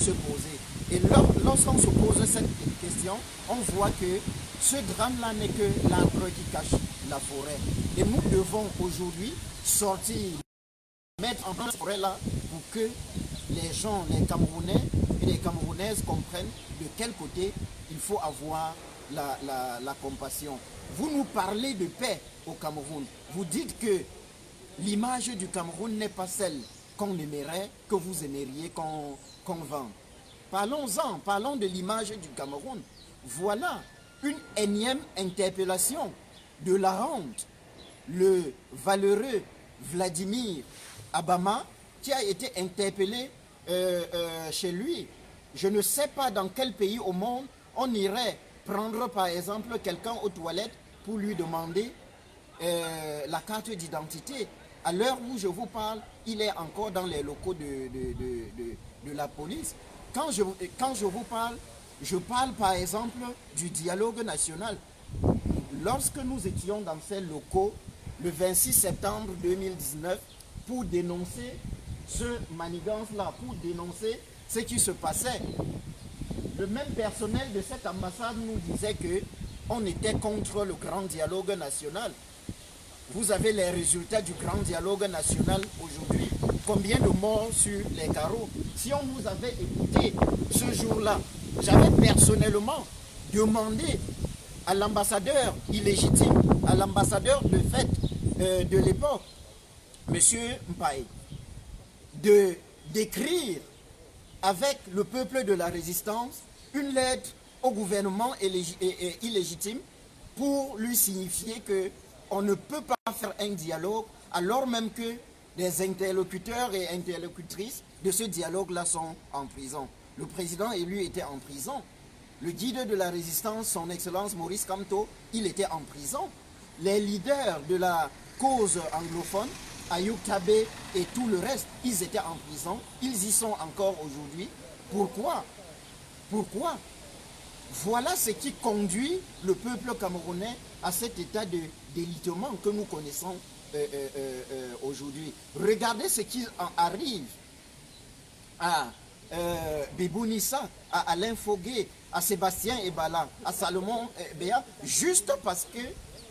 se poser. Et lorsqu'on se pose cette question, on voit que ce drame-là n'est que l'arbre qui cache la forêt. Et nous devons aujourd'hui sortir, mettre en place cette forêt-là pour que les gens, les Camerounais et les Camerounaises comprennent de quel côté il faut avoir la compassion. Vous nous parlez de paix au Cameroun. Vous dites que l'image du Cameroun n'est pas celle qu'on aimerait, que vous aimeriez qu'on vende. Parlons-en, parlons de l'image du Cameroun. Voilà une énième interpellation de la honte. Le valeureux Vladimir Abama, qui a été interpellé chez lui. Je ne sais pas dans quel pays au monde on irait prendre par exemple quelqu'un aux toilettes pour lui demander la carte d'identité. À l'heure où je vous parle, il est encore dans les locaux de la police. Quand je vous parle, je parle par exemple du dialogue national. Lorsque nous étions dans ces locaux le 26 septembre 2019 pour dénoncer ce manigance-là, pour dénoncer ce qui se passait, le même personnel de cette ambassade nous disait qu'on était contre le grand dialogue national. Vous avez les résultats du grand dialogue national aujourd'hui. Combien de morts sur les carreaux? Si on nous avait écouté ce jour-là, j'avais personnellement demandé à l'ambassadeur illégitime, à l'ambassadeur de fait de l'époque, M. Mpaye, d'écrire avec le peuple de la résistance une lettre au gouvernement illégitime pour lui signifier qu'on ne peut pas faire un dialogue alors même que des interlocuteurs et interlocutrices de ce dialogue-là sont en prison. Le président élu était en prison. Le guide de la résistance, son excellence Maurice Kamto, il était en prison. Les leaders de la cause anglophone, Ayoub Tabé et tout le reste, ils étaient en prison. Ils y sont encore aujourd'hui. Pourquoi? Pourquoi? Voilà ce qui conduit le peuple camerounais à cet état de délitement que nous connaissons aujourd'hui. Regardez ce qui en arrive à Bibou Nissa, à Alain Fogué, à Sébastien Ebala, à Salomon Béa, juste parce que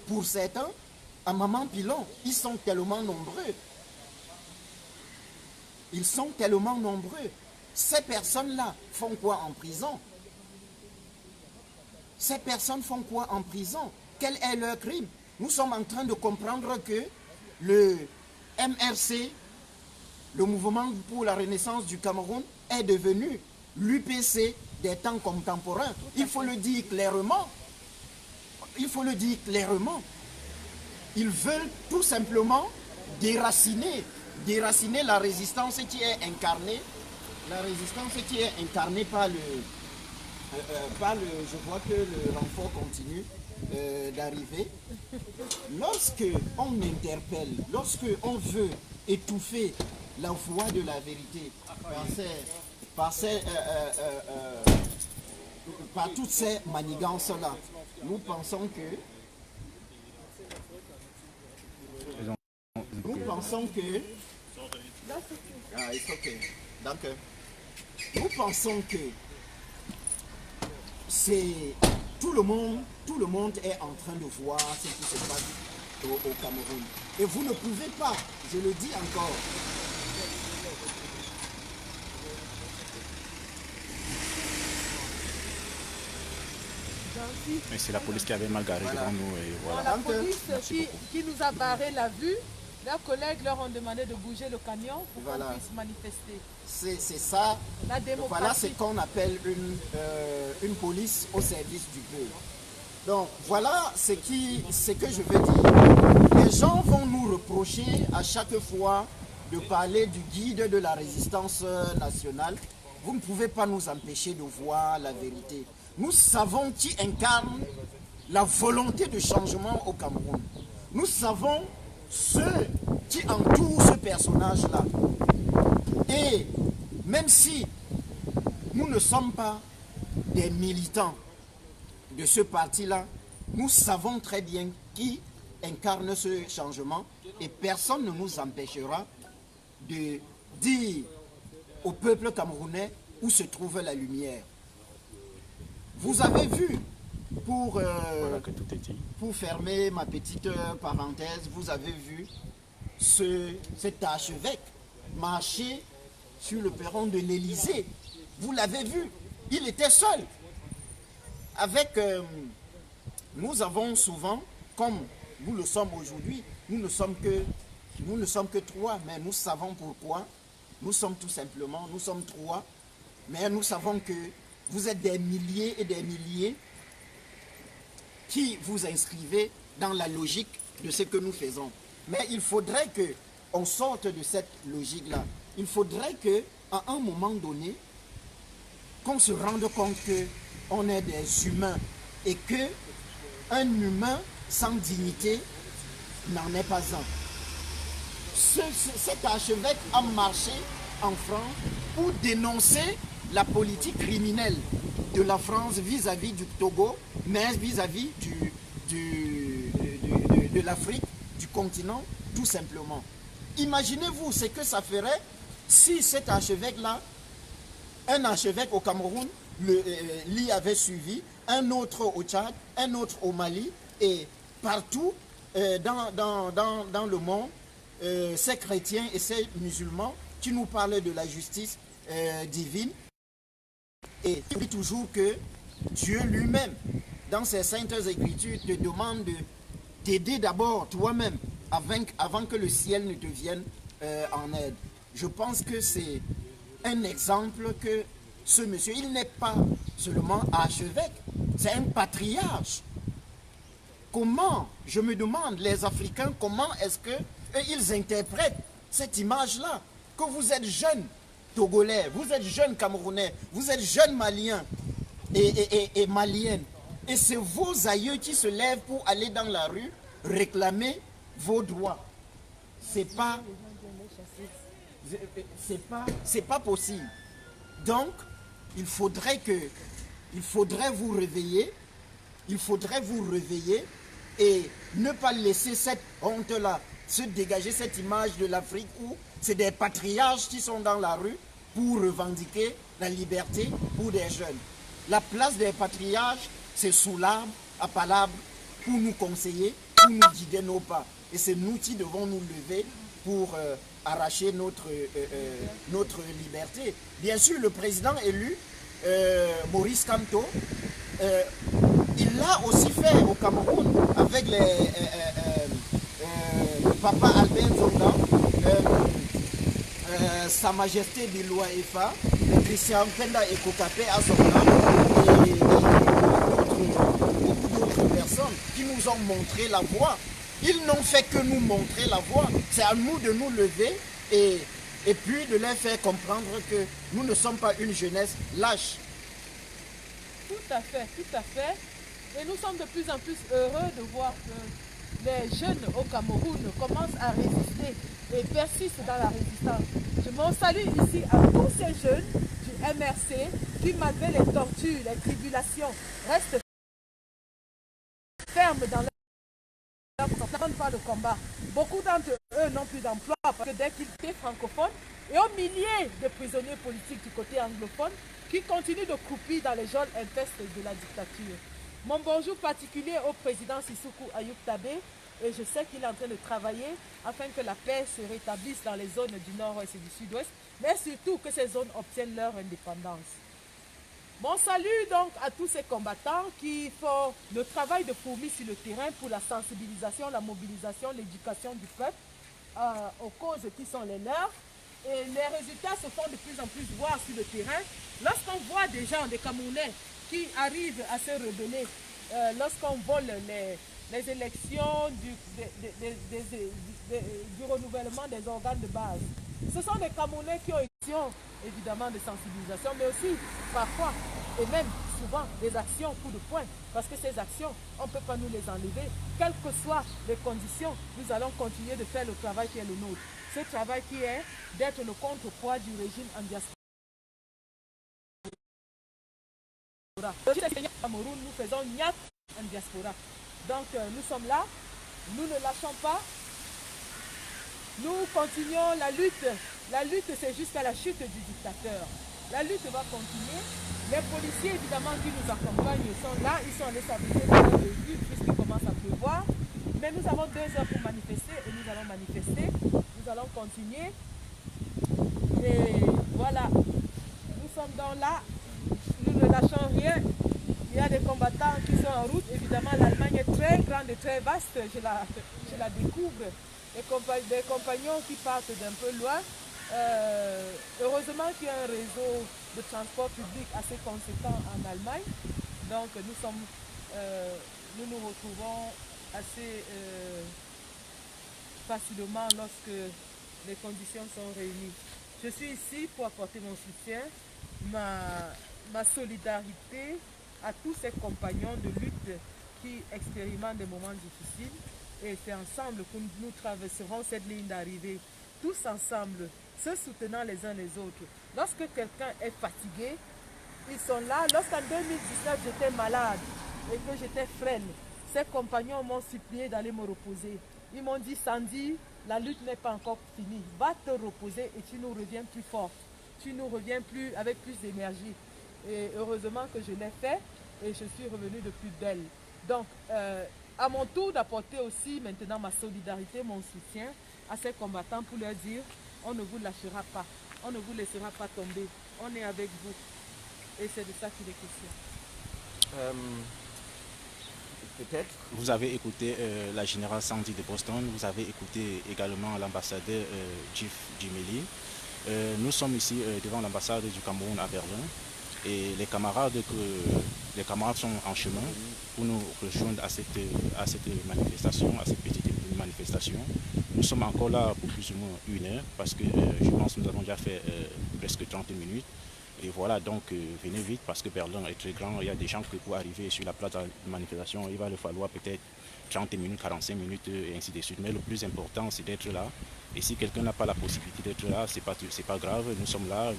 pour certains, à Maman Pilon, ils sont tellement nombreux. Ils sont tellement nombreux. Ces personnes-là font quoi en prison? Ces personnes font quoi en prison? Quel est leur crime? Nous sommes en train de comprendre que le MRC, le Mouvement pour la Renaissance du Cameroun, est devenu l'UPC des temps contemporains. Il faut le dire clairement. Il faut le dire clairement. Ils veulent tout simplement déraciner la résistance qui est incarnée, par je vois que le renfort continue d'arriver. Lorsque on interpelle, lorsque on veut étouffer la voix de la vérité par toutes ces manigances-là, nous pensons que nous pensons que c'est tout le monde est en train de voir ce qui se passe au Cameroun. Et vous ne pouvez pas, je le dis encore, mais c'est la police qui avait mal garé devant nous. Et voilà. La police qui nous a barré la vue, leurs collègues leur ont demandé de bouger le camion pour qu'on puisse manifester. C'est ça. La démocratie. Voilà ce qu'on appelle une police au service du peuple. Donc voilà ce que je veux dire. Les gens vont nous reprocher à chaque fois de parler du guide de la résistance nationale. Vous ne pouvez pas nous empêcher de voir la vérité. Nous savons qui incarne la volonté de changement au Cameroun. Nous savons ceux qui entourent ce personnage-là. Et même si nous ne sommes pas des militants de ce parti-là, nous savons très bien qui incarne ce changement et personne ne nous empêchera de dire au peuple camerounais où se trouve la lumière. Vous avez vu, Voilà que tout est dit. pour fermer ma petite parenthèse, vous avez vu cet archevêque marcher sur le perron de l'Élysée. Vous l'avez vu, il était seul. Nous avons souvent, comme nous le sommes aujourd'hui, nous ne sommes que trois, mais nous savons pourquoi. Nous sommes trois, mais nous savons que vous êtes des milliers et des milliers qui vous inscrivez dans la logique de ce que nous faisons. Mais il faudrait qu'on sorte de cette logique-là. Il faudrait qu'à un moment donné, qu'on se rende compte qu'on est des humains et qu'un humain sans dignité n'en est pas un. Cet archevêque a marché en France pour dénoncer la politique criminelle de la France vis-à-vis du Togo, mais vis-à-vis de l'Afrique, du continent, tout simplement. Imaginez-vous ce que ça ferait si cet archevêque-là, un archevêque au Cameroun, l'y avait suivi, un autre au Tchad, un autre au Mali, et partout dans le monde, ces chrétiens et ces musulmans qui nous parlent de la justice divine, et qui dit toujours que Dieu lui-même, dans ses saintes écritures, te demande d'aider d'abord toi-même avant que le ciel ne te vienne en aide. Je pense que c'est un exemple que ce monsieur, il n'est pas seulement archevêque, c'est un patriarche. Comment, je me demande, les Africains, comment est-ce qu'ils interprètent cette image-là? Que vous êtes jeunes Togolais, vous êtes jeunes Camerounais, vous êtes jeunes Maliens et Maliennes. Et c'est vos aïeux qui se lèvent pour aller dans la rue réclamer vos droits. C'est pas possible. Donc, il faudrait vous réveiller. Il faudrait vous réveiller et ne pas laisser cette honte-là se dégager, cette image de l'Afrique où c'est des patriarches qui sont dans la rue pour revendiquer la liberté pour des jeunes. La place des patriarches, c'est sous l'arbre, à Palabre, pour nous conseiller, pour nous guider nos pas. Et c'est nous qui devons nous lever pour arracher notre liberté. Bien sûr, le président élu, Maurice Kamto, il l'a aussi fait au Cameroun avec Papa Albert Zonda, Sa Majesté Biloua Efa, Christian Penda et Kokapé à Zonda et beaucoup d'autres personnes qui nous ont montré la voie. Ils n'ont fait que nous montrer la voie. C'est à nous de nous lever et puis de leur faire comprendre que nous ne sommes pas une jeunesse lâche. Tout à fait, tout à fait. Et nous sommes de plus en plus heureux de voir que les jeunes au Cameroun commencent à résister et persistent dans la résistance. Je m'en salue ici à tous ces jeunes du MRC qui, malgré les tortures, les tribulations, restent fermes dans leur pas de combat. Beaucoup d'entre eux n'ont plus d'emploi parce que dès qu'ils étaient francophones et aux milliers de prisonniers politiques du côté anglophone qui continuent de croupir dans les geôles infestes de la dictature. Mon bonjour particulier au président Sissoko Ayub Tabé, et je sais qu'il est en train de travailler afin que la paix se rétablisse dans les zones du nord-ouest et du sud-ouest, mais surtout que ces zones obtiennent leur indépendance. Mon salut donc à tous ces combattants qui font le travail de fourmi sur le terrain pour la sensibilisation, la mobilisation, l'éducation du peuple aux causes qui sont les leurs. Et les résultats se font de plus en plus voir sur le terrain. Lorsqu'on voit des gens, des Camerounais, qui arrivent à se rebeller, lorsqu'on vole les élections du renouvellement des organes de base. Ce sont des Camerounais qui ont actions évidemment de sensibilisation, mais aussi parfois, et même souvent, des actions coup de poing, parce que ces actions, on ne peut pas nous les enlever. Quelles que soient les conditions, nous allons continuer de faire le travail qui est le nôtre. Ce travail qui est d'être le contrepoids du régime en diaspora. Cameroun, nous faisons Nyat en diaspora. Donc nous sommes là, nous ne lâchons pas, nous continuons la lutte. La lutte, c'est jusqu'à la chute du dictateur. La lutte va continuer. Les policiers, évidemment, qui nous accompagnent sont là. Ils sont allés s'abriter dans le but puisqu'il commence à pleuvoir. Mais nous avons 2 heures pour manifester et nous allons manifester. Nous allons continuer. Et voilà, nous sommes dans là. Nous ne lâchons rien. Il y a des combattants qui sont en route. Évidemment, l'Allemagne est très grande et très vaste. Je la découvre. Des compagnons qui partent d'un peu loin. Heureusement qu'il y a un réseau de transport public assez conséquent en Allemagne. Donc nous nous retrouvons assez facilement lorsque les conditions sont réunies. Je suis ici pour apporter mon soutien, ma solidarité à tous ces compagnons de lutte qui expérimentent des moments difficiles. Et c'est ensemble que nous traverserons cette ligne d'arrivée, tous ensemble, se soutenant les uns les autres. Lorsque quelqu'un est fatigué, ils sont là. Lorsqu'en 2019 j'étais malade et que j'étais frêle, ces compagnons m'ont supplié d'aller me reposer. Ils m'ont dit, Sandy, la lutte n'est pas encore finie. Va te reposer et tu nous reviens plus fort. Tu nous reviens avec plus d'énergie. Et heureusement que je l'ai fait et je suis revenue de plus belle. Donc, à mon tour d'apporter aussi maintenant ma solidarité, mon soutien à ces combattants pour leur dire, on ne vous lâchera pas, on ne vous laissera pas tomber, on est avec vous. Et c'est de ça qu'il est question. Peut-être. Vous avez écouté la générale Sandy de Boston, vous avez écouté également l'ambassadeur Jeff Jimeli. Nous sommes ici devant l'ambassade du Cameroun à Berlin et les camarades sont en chemin pour nous rejoindre à cette manifestation, à cette petite manifestation. Nous sommes encore là pour plus ou moins 1 heure parce que je pense que nous avons déjà fait presque 30 minutes. Et voilà, donc venez vite parce que Berlin est très grand. Il y a des gens que pour arriver sur la place de manifestation, il va leur falloir peut-être 30 minutes, 45 minutes et ainsi de suite. Mais le plus important, c'est d'être là. Et si quelqu'un n'a pas la possibilité d'être là, c'est pas grave. Nous sommes là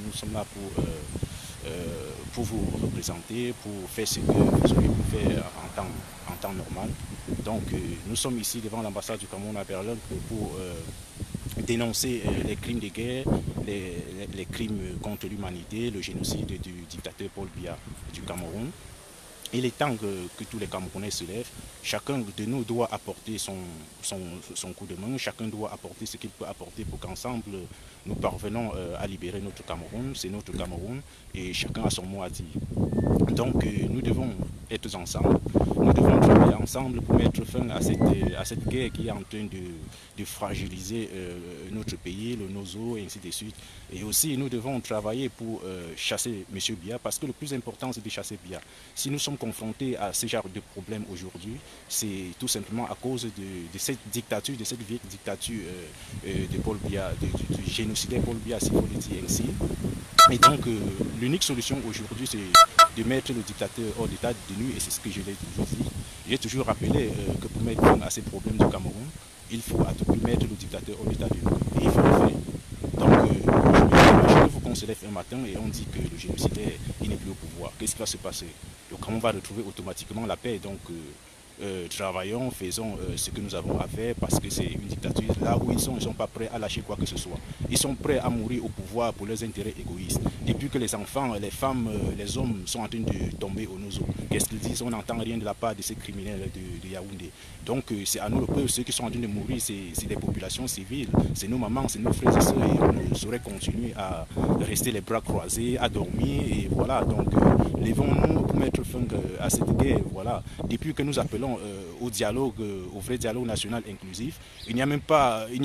pour vous représenter, pour faire ce que vous auriez pu faire en temps normal. Donc nous sommes ici devant l'ambassade du Cameroun à Berlin pour dénoncer les crimes de guerre, les crimes contre l'humanité, le génocide du dictateur Paul Biya du Cameroun. Il est temps que tous les Camerounais se lèvent. Chacun de nous doit apporter son coup de main. Chacun doit apporter ce qu'il peut apporter pour qu'ensemble nous parvenons à libérer notre Cameroun. C'est notre Cameroun et chacun a son mot à dire. Donc nous devons être ensemble. Nous devons travailler ensemble pour mettre fin à cette guerre qui est en train de fragiliser notre pays, le Nozo et ainsi de suite. Et aussi nous devons travailler pour chasser M. Biya parce que le plus important c'est de chasser Biya. Si nous sommes confrontés à ce genre de problème aujourd'hui, c'est tout simplement à cause de cette dictature, de cette vieille dictature de Paul Biya, du génocidaire Paul Biya, s'il faut le dire ainsi. Et donc l'unique solution aujourd'hui c'est de mettre le dictateur hors d'état de nuit et c'est ce que je l'ai toujours dit. J'ai toujours rappelé que pour mettre fin à ces problèmes du Cameroun, il faut à tout prix mettre le dictateur hors d'état de nuit et il faut le faire. Donc imaginez-vous qu'on se lève un matin et on dit que le génocidaire il n'est plus au pouvoir. Qu'est-ce qui va se passer? Le Cameroun va retrouver automatiquement la paix. Donc travaillons, faisons ce que nous avons à faire parce que c'est une dictature. Là où ils sont pas prêts à lâcher quoi que ce soit. Ils sont prêts à mourir au pouvoir pour leurs intérêts égoïstes. Depuis que les enfants, les femmes, les hommes sont en train de tomber au Nozo, qu'est-ce qu'ils disent? On n'entend rien de la part de ces criminels de Yaoundé. Donc c'est à nous le peuple, ceux qui sont en train de mourir, c'est des populations civiles, c'est nos mamans, c'est nos frères et sœurs et on ne saurait continuer à rester les bras croisés, à dormir et voilà. Donc levons-nous pour mettre fin à cette guerre. Voilà. Depuis que nous appelons au dialogue, au vrai dialogue national inclusif, il n'y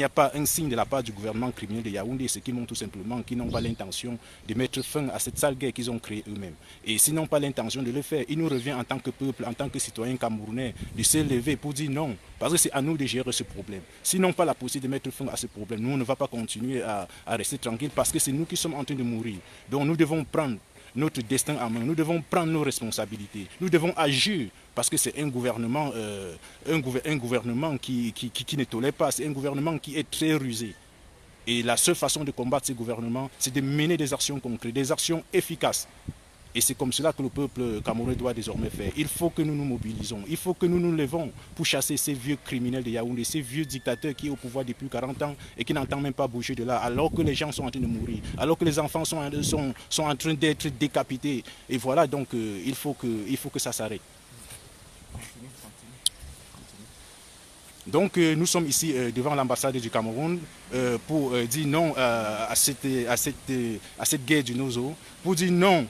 a pas un signe de la part du gouvernement criminel de Yaoundé, ce qui montre tout simplement qu'ils n'ont pas l'intention de mettre fin à cette sale guerre qu'ils ont créée eux-mêmes. Et s'ils n'ont pas l'intention de le faire, il nous revient en tant que peuple, en tant que citoyens camerounais, de se lever pour dire non, parce que c'est à nous de gérer ce problème. S'ils n'ont pas la possibilité de mettre fin à ce problème, nous on ne va pas continuer à rester tranquille parce que c'est nous qui sommes en train de mourir. Donc nous devons prendre notre destin en main, nous devons prendre nos responsabilités, nous devons agir parce que c'est un gouvernement qui ne tolère pas, c'est un gouvernement qui est très rusé. Et la seule façon de combattre ce gouvernement, c'est de mener des actions concrètes, des actions efficaces. Et c'est comme cela que le peuple camerounais doit désormais faire. Il faut que nous nous mobilisons, il faut que nous nous levons pour chasser ces vieux criminels de Yaoundé, ces vieux dictateurs qui sont au pouvoir depuis 40 ans et qui n'entendent même pas bouger de là, alors que les gens sont en train de mourir, alors que les enfants sont en train d'être décapités. Et voilà, donc il faut que ça s'arrête. Donc nous sommes ici devant l'ambassade du Cameroun pour dire non à cette guerre du Nozo, pour dire non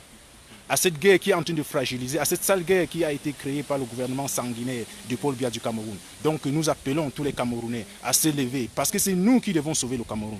à cette guerre qui est en train de fragiliser, à cette sale guerre qui a été créée par le gouvernement sanguinaire de Paul Biya du Cameroun. Donc nous appelons tous les Camerounais à se lever parce que c'est nous qui devons sauver le Cameroun.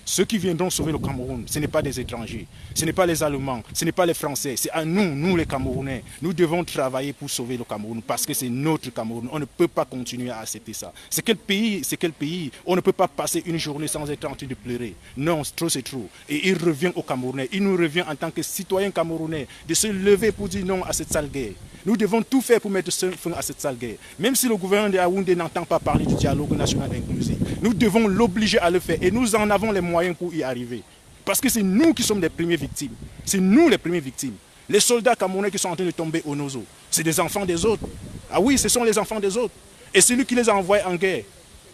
Ceux qui viendront sauver le Cameroun, ce n'est pas des étrangers, ce n'est pas les Allemands, ce n'est pas les Français, c'est à nous, nous les Camerounais. Nous devons travailler pour sauver le Cameroun parce que c'est notre Cameroun. On ne peut pas continuer à accepter ça. C'est quel pays on ne peut pas passer une journée sans être en train de pleurer. Non, trop c'est trop. Et il revient aux Camerounais, il nous revient en tant que citoyens camerounais de se lever pour dire non à cette sale guerre. Nous devons tout faire pour mettre fin à cette sale guerre. Même si le gouvernement de Yaoundé n'entend pas parler du dialogue national inclusif, nous devons l'obliger à le faire et nous en avons les moyens pour y arriver. Parce que c'est nous qui sommes les premières victimes. C'est nous les premières victimes. Les soldats camerounais qui sont en train de tomber au Nozo, c'est des enfants des autres. Ah oui, ce sont les enfants des autres. Et celui qui les a envoyés en guerre,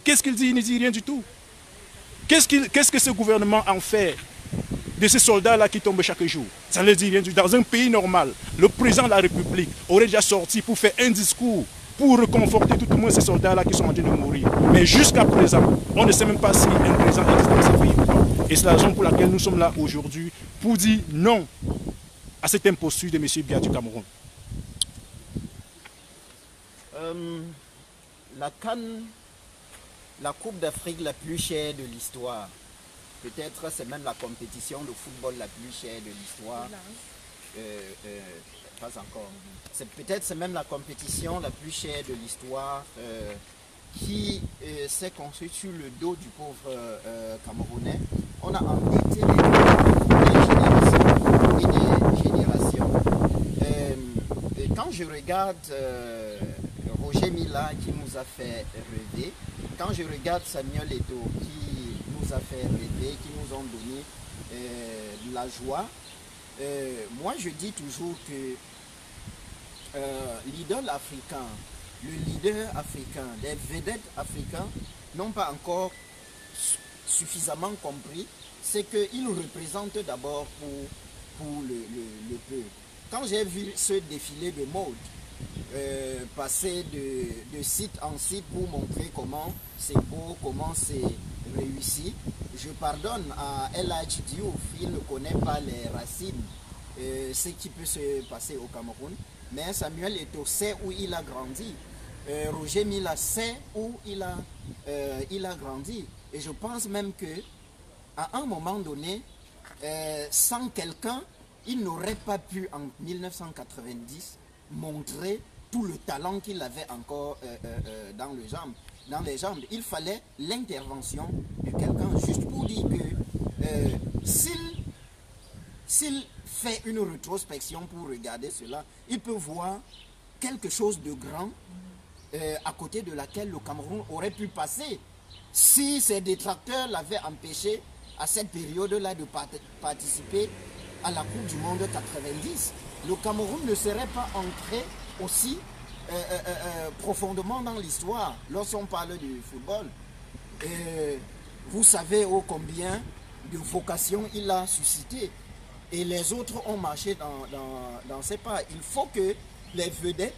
qu'est-ce qu'il dit? Il ne dit rien du tout. Qu'est-ce que ce gouvernement en fait de ces soldats-là qui tombent chaque jour? Ça ne dit rien du tout. Dans un pays normal, le président de la République aurait déjà sorti pour faire un discours pour reconforter tout le monde ces soldats-là qui sont en train de mourir. Mais jusqu'à présent, on ne sait même pas si un président existe dans ce pays ou pas. Et c'est la raison pour laquelle nous sommes là aujourd'hui pour dire non à cette imposture de M. Biya du Cameroun. La CAN, la Coupe d'Afrique la plus chère de l'histoire, peut-être c'est même la compétition de football la plus chère de l'histoire. Pas encore. Peut-être c'est même la compétition la plus chère de l'histoire qui s'est construite sur le dos du pauvre Camerounais. On a endetté des générations. Et quand je regarde Roger Milla qui nous a fait rêver, quand je regarde Samuel Eto'o qui nous a fait rêver, qui nous ont donné de la joie, moi je dis toujours que l'idole africain, le leader africain, les vedettes africains n'ont pas encore suffisamment compris ce qu'ils représentent d'abord pour le peuple. Quand j'ai vu ce défilé de mode, passer de site en site pour montrer comment c'est beau, comment c'est réussi, je pardonne à El Hadji Diouf, il ne connaît pas les racines, ce qui peut se passer au Cameroun, mais Samuel Eto'o sait où il a grandi. Roger Milla sait où il a grandi. Et je pense même que à un moment donné, sans quelqu'un, il n'aurait pas pu en 1990 montrer tout le talent qu'il avait encore dans les jambes. Il fallait l'intervention de quelqu'un juste pour dire que s'il fait une rétrospection pour regarder cela, il peut voir quelque chose de grand à côté de laquelle le Cameroun aurait pu passer si ses détracteurs l'avaient empêché à cette période-là de participer à la Coupe du Monde 90. Le Cameroun ne serait pas entré aussi profondément dans l'histoire lorsqu'on parle du football. Vous savez ô combien de vocations il a suscité. Et les autres ont marché dans ses pas. Il faut que les vedettes,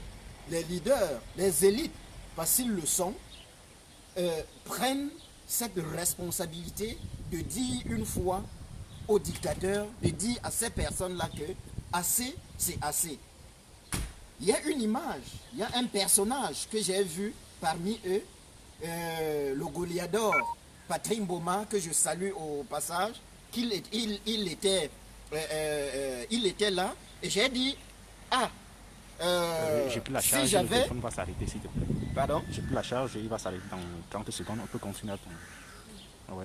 les leaders, les élites, parce qu'ils le sont, prennent cette responsabilité de dire une fois aux dictateurs, de dire à ces personnes-là que assez, c'est assez. Il y a une image, il y a un personnage que j'ai vu parmi eux, le Goliador, Patrick Mboma, que je salue au passage, il était là, et j'ai dit, j'ai plus la charge, si le téléphone va s'arrêter s'il te plaît. Pardon? J'ai plus la charge, il va s'arrêter dans 30 secondes, on peut continuer à tourner. Ouais.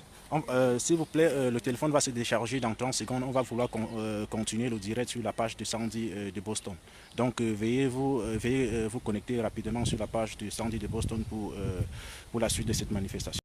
S'il vous plaît, le téléphone va se décharger dans 30 secondes. On va vouloir continuer le direct sur la page de Sandy de Boston. Donc veuillez vous connecter rapidement sur la page de Sandy de Boston pour la suite de cette manifestation.